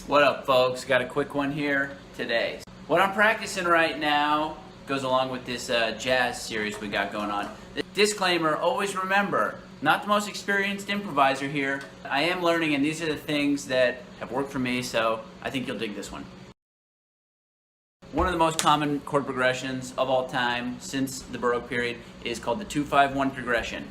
What up, folks? Got a quick one here today. What I'm practicing right now goes along with this jazz series we got going on. Disclaimer, always remember, not the most experienced improviser here. I am learning, and these are the things that have worked for me, so I think you'll dig this one. One of the most common chord progressions of all time since the Baroque period is called the 2-5-1 progression.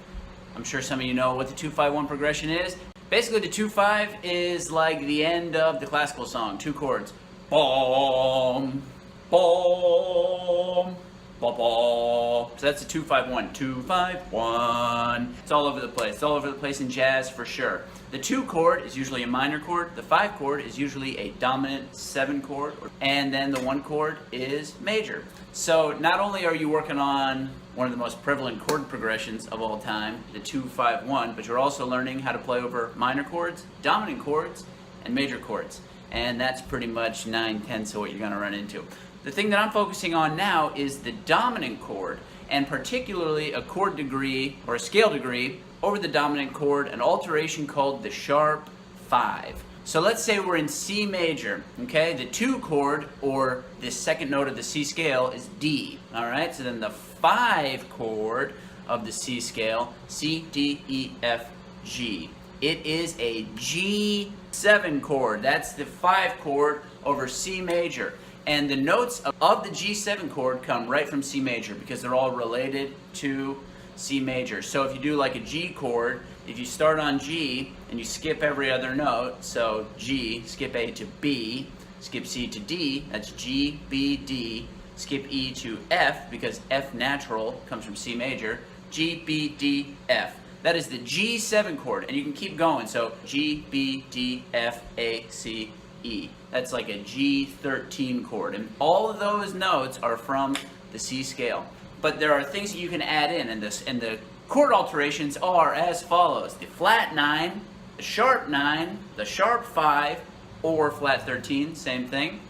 I'm sure some of you know what the 2-5-1 progression is. Basically, the 2-5 is like the end of the classical song, 2 chords. Boom, boom, boom, boom. So that's the 2-5-1, 2-5-1. It's all over the place. It's all over the place in jazz for sure. The 2 chord is usually a minor chord. The 5 chord is usually a dominant 7 chord. And then the 1 chord is major. So not only are you working on one of the most prevalent chord progressions of all time, the 2-5-1, but you're also learning how to play over minor chords, dominant chords, and major chords. And that's pretty much 9/10 of what you're going to run into. The thing that I'm focusing on now is the dominant chord, and particularly a chord degree or a scale degree over the dominant chord, an alteration called the sharp 5. So let's say we're in C major, okay? The 2 chord, or the second note of the C scale, is D, all right? So then the 5 chord of the C scale, C, D, E, F, G. It is a G7 chord. That's the 5 chord over C major. And the notes of the G7 chord come right from C major because they're all related to C major. So if you do like a G chord, if you start on G and you skip every other note, so G, skip A to B, skip C to D, that's G, B, D, skip E to F because F natural comes from C major, G, B, D, F. That is the G7 chord, and you can keep going. So G, B, D, F, A, C, E. That's like a G13 chord, and all of those notes are from the C scale. But there are things that you can add in, and the chord alterations are as follows: the flat 9, the sharp 9, the sharp 5, or flat 13, same thing,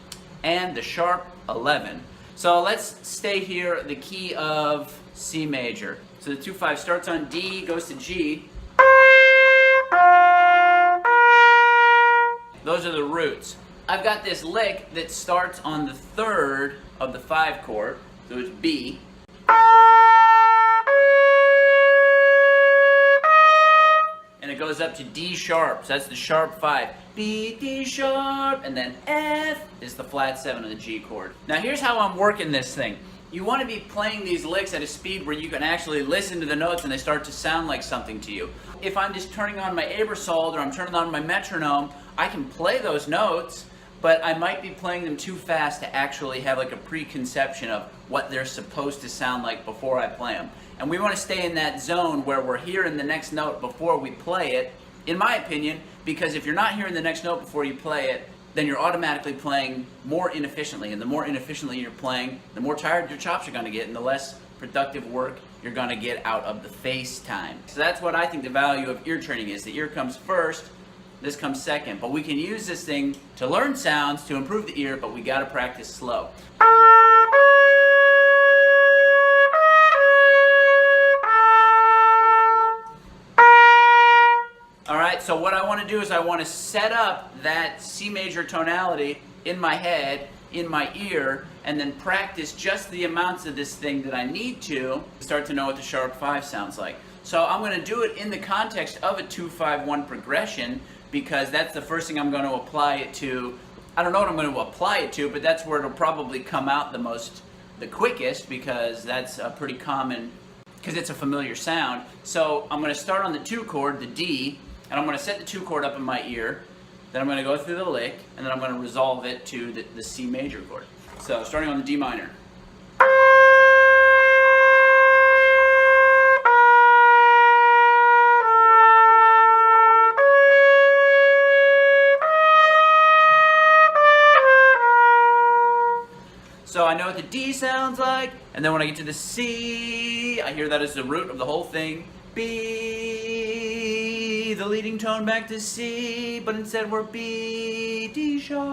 and the sharp 11. So let's stay here, the key of C major. So the 2-5 starts on D, goes to G. Those are the roots. I've got this lick that starts on the 3rd of the 5 chord, so it's B. And it goes up to D sharp, so that's the sharp 5. B, D sharp, and then F is the flat 7 of the G chord. Now here's how I'm working this thing. You want to be playing these licks at a speed where you can actually listen to the notes and they start to sound like something to you. If I'm just turning on my Ebersold or I'm turning on my metronome, I can play those notes, but I might be playing them too fast to actually have like a preconception of what they're supposed to sound like before I play them. And we want to stay in that zone where we're hearing the next note before we play it, in my opinion, because if you're not hearing the next note before you play it, then you're automatically playing more inefficiently. And the more inefficiently you're playing, the more tired your chops are going to get and the less productive work you're going to get out of the face time. So that's what I think the value of ear training is. The ear comes first, this comes second. But we can use this thing to learn sounds, to improve the ear, but we got to practice slow. Alright, so what I want to do is I want to set up that C major tonality in my head, in my ear, and then practice just the amounts of this thing that I need to start to know what the sharp 5 sounds like. So I'm going to do it in the context of a 2-5-1 progression because that's the first thing I'm going to apply it to. I don't know what I'm going to apply it to, but that's where it'll probably come out the quickest because that's a pretty common, because it's a familiar sound. So I'm going to start on the 2 chord, the D, and I'm going to set the 2 chord up in my ear. Then I'm going to go through the lick, and then I'm going to resolve it to the C major chord. So starting on the D minor. So I know what the D sounds like, and then when I get to the C, I hear that as the root of the whole thing. B, the leading tone back to C, but instead we're B, D sharp,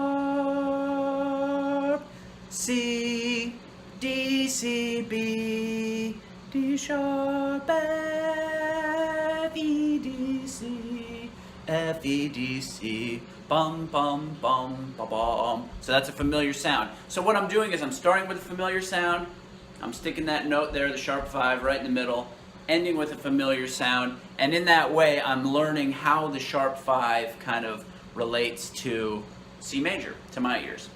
C, D, C, B, D sharp, F, E, D, C, F, E, D, C, bum, bum, bum, ba bum. So that's a familiar sound. So what I'm doing is I'm starting with a familiar sound, I'm sticking that note there, the sharp 5, right in the middle, ending with a familiar sound, and in that way I'm learning how the sharp 5 kind of relates to C major, to my ears.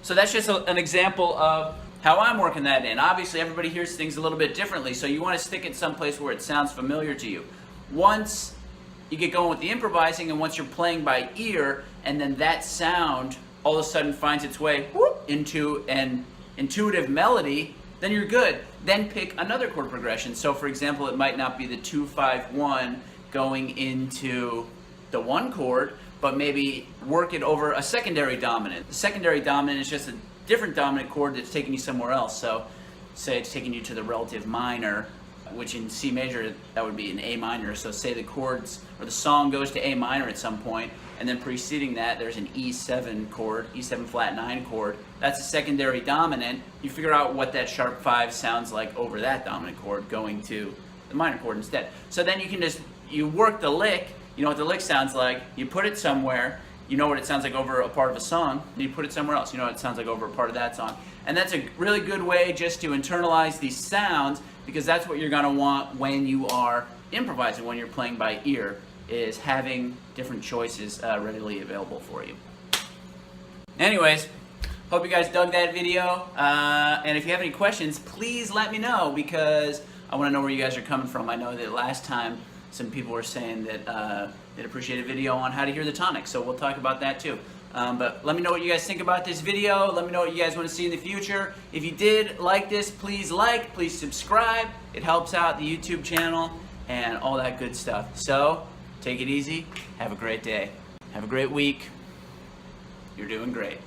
So that's just an example of how I'm working that in. Obviously everybody hears things a little bit differently, so you want to stick it someplace where it sounds familiar to you. Once you get going with the improvising and once you're playing by ear, and then that sound all of a sudden finds its way into an intuitive melody, then you're good. Then pick another chord progression. So for example, it might not be the 2-5-1 going into the 1 chord, but maybe work it over a secondary dominant. The secondary dominant is just a different dominant chord that's taking you somewhere else. So say it's taking you to the relative minor, which in C major, that would be an A minor. So say the chords, or the song goes to A minor at some point, and then preceding that, there's an E7 chord, E7 flat 9 chord. That's a secondary dominant. You figure out what that sharp 5 sounds like over that dominant chord going to the minor chord instead. So then you can just, you work the lick, you know what the lick sounds like, you put it somewhere, you know what it sounds like over a part of a song, and you put it somewhere else, you know what it sounds like over a part of that song. And that's a really good way just to internalize these sounds, because that's what you're going to want when you are improvising, when you're playing by ear, is having different choices readily available for you. Anyways, hope you guys dug that video, and if you have any questions, please let me know, because I want to know where you guys are coming from. I know that last time some people were saying that they'd appreciate a video on how to hear the tonic, so we'll talk about that too. But let me know what you guys think about this video. Let me know what you guys want to see in the future. If you did like this, please subscribe. It helps out the YouTube channel and all that good stuff. So, take it easy. Have a great day. Have a great week. You're doing great.